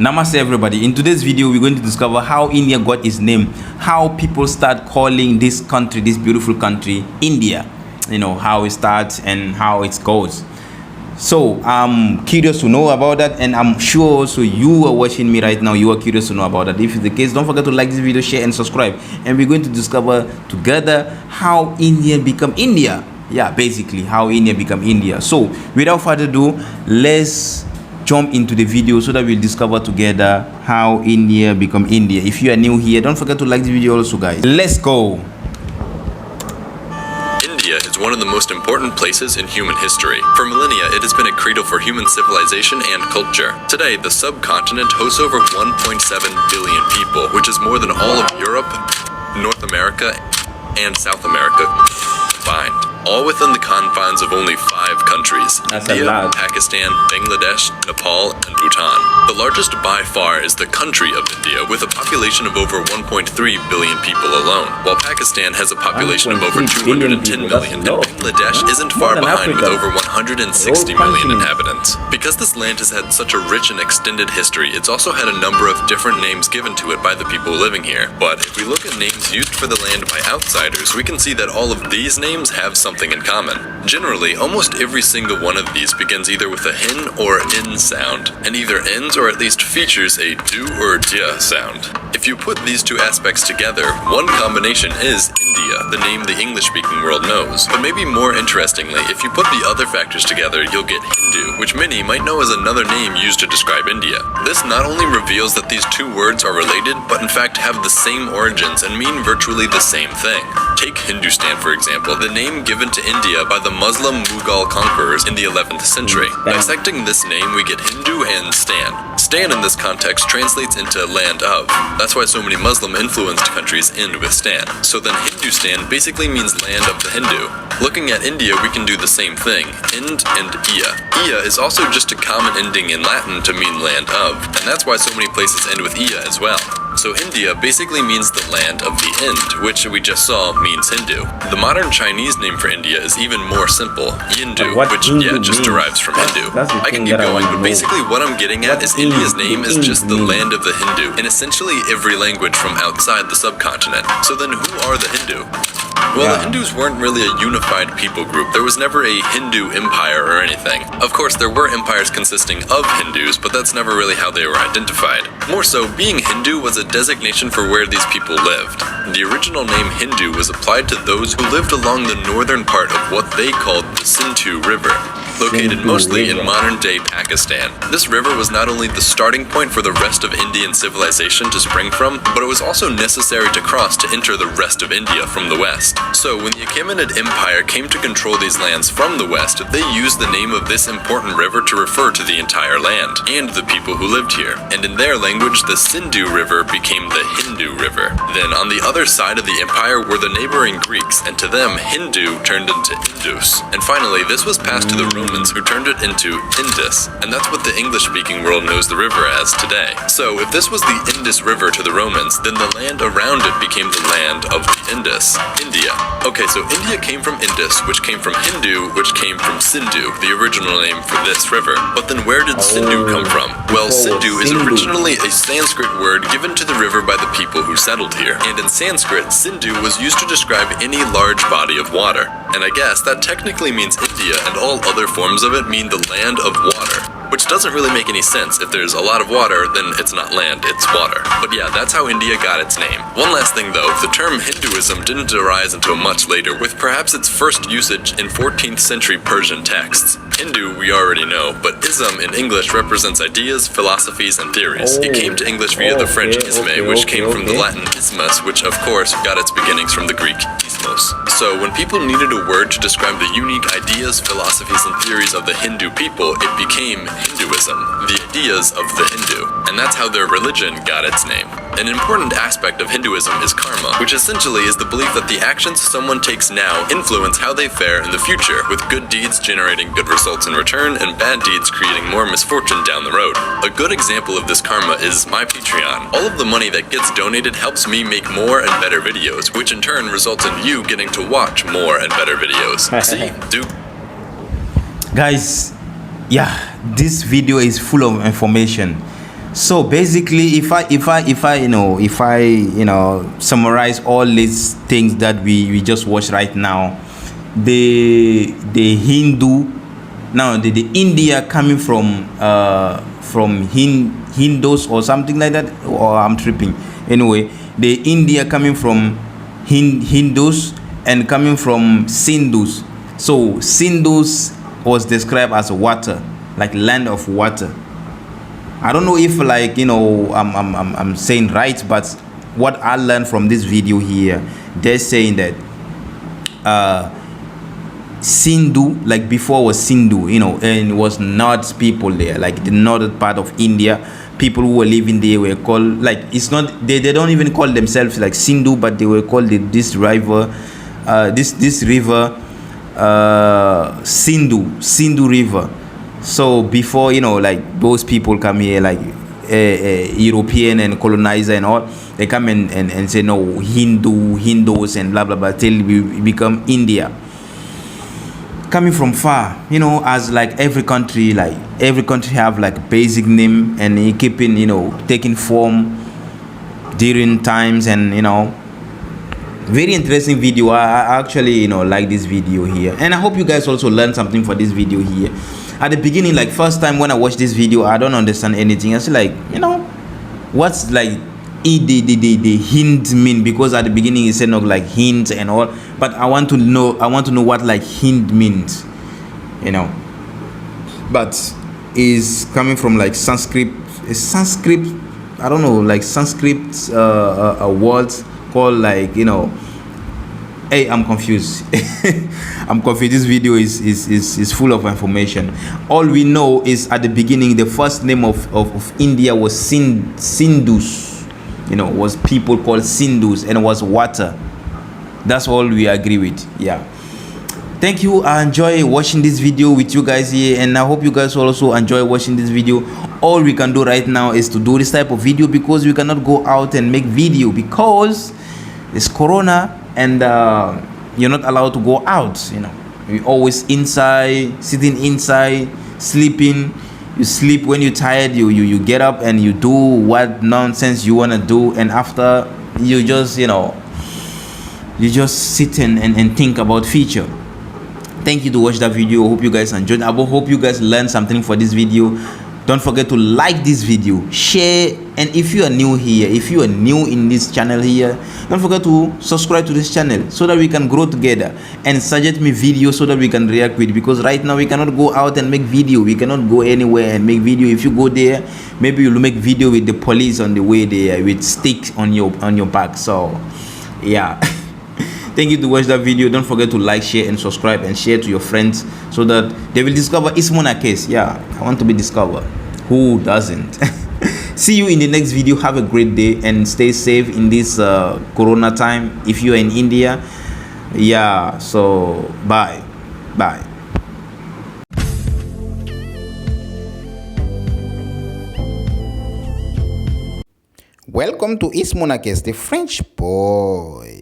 Namaste everybody. In today's video we're going to discover how India got its name, how people start calling this country, this beautiful country, India. You know, how it starts and how it goes. So I'm curious to know about that, and I'm sure also you are watching me right now, you are curious to know about that. If it's the case, don't forget to like this video, share and subscribe, and we're going to discover together how India become India. Yeah, basically how India become India. So without further ado, let's jump into the video so that we'll discover together how India become India. If you are new here, don't forget to like the video also, guys. Let's go. India is one of the most important places in human history. For millennia, it has been a cradle for human civilization and culture. Today, the subcontinent hosts over 1.7 billion people, which is more than all of Europe, North America, and South America combined, all within the confines of only 5 countries: India, Pakistan, Bangladesh, Nepal, and Bhutan. The largest by far is the country of India, with a population of over 1.3 billion people alone, while Pakistan has a population of over 210 million, and Bangladesh isn't far behind with over 160 million inhabitants. Because this land has had such a rich and extended history, it's also had a number of different names given to it by the people living here. But if we look at names used for the land by outsiders, we can see that all of these names have something in common. Generally, almost every single one of these begins either with a hin or in sound, and either ends or at least features a du or dia sound. If you put these two aspects together, one combination is India, the name the English-speaking world knows. But maybe more interestingly, if you put the other factors together, you'll get Hindu, which many might know as another name used to describe India. This not only reveals that these two words are related, but in fact have the same origins and mean virtually the same thing. Take Hindustan, for example, the name given to India by the Muslim Mughal conquerors in the 11th century. Dissecting this name, we get Hindu and Stan. Stan in this context translates into land of. That's why so many Muslim-influenced countries end with Stan. So then Hindustan basically means land of the Hindu. Looking at India, we can do the same thing, Ind and Ia. Ia is also just a common ending in Latin to mean land of, and that's why so many places end with Ia as well. So India basically means the land of the Ind, which we just saw means Hindu. The modern Chinese name for India is even more simple, Yindu, which just derives from Hindu. I can keep going, but basically what I'm getting at is India's name is just the land of the Hindu in essentially every language from outside the subcontinent. So then who are the Hindu? Well, the Hindus weren't really a unified people group. There was never a Hindu empire or anything. Of course, there were empires consisting of Hindus, but that's never really how they were identified. More so, being Hindu was a designation for where these people lived. The original name Hindu was applied to those who lived along the northern part of what they called the Sindhu River, located mostly in modern-day Pakistan. This river was not only the starting point for the rest of Indian civilization to spring from, but it was also necessary to cross to enter the rest of India from the west. So when the Achaemenid Empire came to control these lands from the west, they used the name of this important river to refer to the entire land and the people who lived here. And in their language, the Sindhu River became the Hindu River. Then on the other side of the empire were the neighboring Greeks, and to them, Hindu turned into Indus. And finally, this was passed to the Romans, who turned it into Indus, and that's what the English-speaking world knows the river as today. So if this was the Indus River to the Romans, then the land around it became the land of the Indus, India. Okay, so India came from Indus, which came from Hindu, which came from Sindhu, the original name for this river. But then where did Sindhu come from? Well, Sindhu is originally a Sanskrit word given to the river by the people who settled here. And in Sanskrit, Sindhu was used to describe any large body of water. And I guess that technically means India, and all other forms of it mean the land of water. Which doesn't really make any sense. If there's a lot of water, then it's not land, it's water. But yeah, that's how India got its name. One last thing though, the term Hinduism didn't arise until much later, with perhaps its first usage in 14th century Persian texts. Hindu we already know, but ism in English represents ideas, philosophies, and theories. It came to English via the French isme, which came from the Latin ismus, which of course got its beginnings from the Greek ismos. So when people needed a word to describe the unique ideas, philosophies, and theories of the Hindu people, it became Hinduism, the ideas of the Hindu, and that's how their religion got its name. An important aspect of Hinduism is karma, which essentially is the belief that the actions someone takes now influence how they fare in the future, with good deeds generating good results in return and bad deeds creating more misfortune down the road. A good example of this karma is my Patreon. All of the money that gets donated helps me make more and better videos, which in turn results in you getting to watch more and better videos. See? Guys, yeah, this video is full of information. So basically, if I summarize all these things that we just watched right now, the Hindu, now the India coming from Hindus or something like that, or I'm tripping. Anyway, the India coming from Hindus and coming from Sindhus. So Sindhus was described as water, like land of water. I don't know if I'm saying right, but what I learned from this video here, they're saying that Sindhu, like before was Sindhu, and it was North people there, like the northern part of India. People who were living there were called, like, it's not, they don't even call themselves like Sindhu, but they were called this river, this river, Sindhu River. So before, like those people come here, like European and colonizer and all, they come and say no, Hindus and blah blah blah, till we become India. Coming from far, as like every country have like basic name, and it keeping, taking form during times, and very interesting video. I actually like this video here, and I hope you guys also learned something for this video here. At the beginning, like first time when I watched this video, I don't understand anything. I was like, what's like the hint mean? Because at the beginning it said no, like hint and all, but I want to know what like hint means, but is coming from like Sanskrit. I don't know, like Sanskrit words called like, hey, I'm confused. I'm confused. This video is full of information. All we know is at the beginning, the first name of India was Sindhus. Was people called Sindhus, and it was water. That's all we agree with. Yeah. Thank you. I enjoy watching this video with you guys here, and I hope you guys also enjoy watching this video. All we can do right now is to do this type of video, because we cannot go out and make video because it's Corona, and you're not allowed to go out. We always inside, sitting inside, sleeping. You sleep when you're tired. You get up and you do what nonsense you want to do, and after you just sit and think about future. Thank you to watch that video. I hope you guys enjoyed. I hope you guys learned something for this video. Don't forget to like this video, share, and if you are new here, if you are new in this channel here, don't forget to subscribe to this channel so that we can grow together, and suggest me videos so that we can react with, because right now we cannot go out and make video. We cannot go anywhere and make video. If you go there, maybe you'll make video with the police on the way there with sticks on your back. So yeah. Thank you to watch that video. Don't forget to like, share, and subscribe, and share to your friends so that they will discover Ismonakes. Yeah, I want to be discovered. Who doesn't? See you in the next video. Have a great day and stay safe in this Corona time. If you are in India, yeah. So bye. Welcome to Ismonakes, the French boy.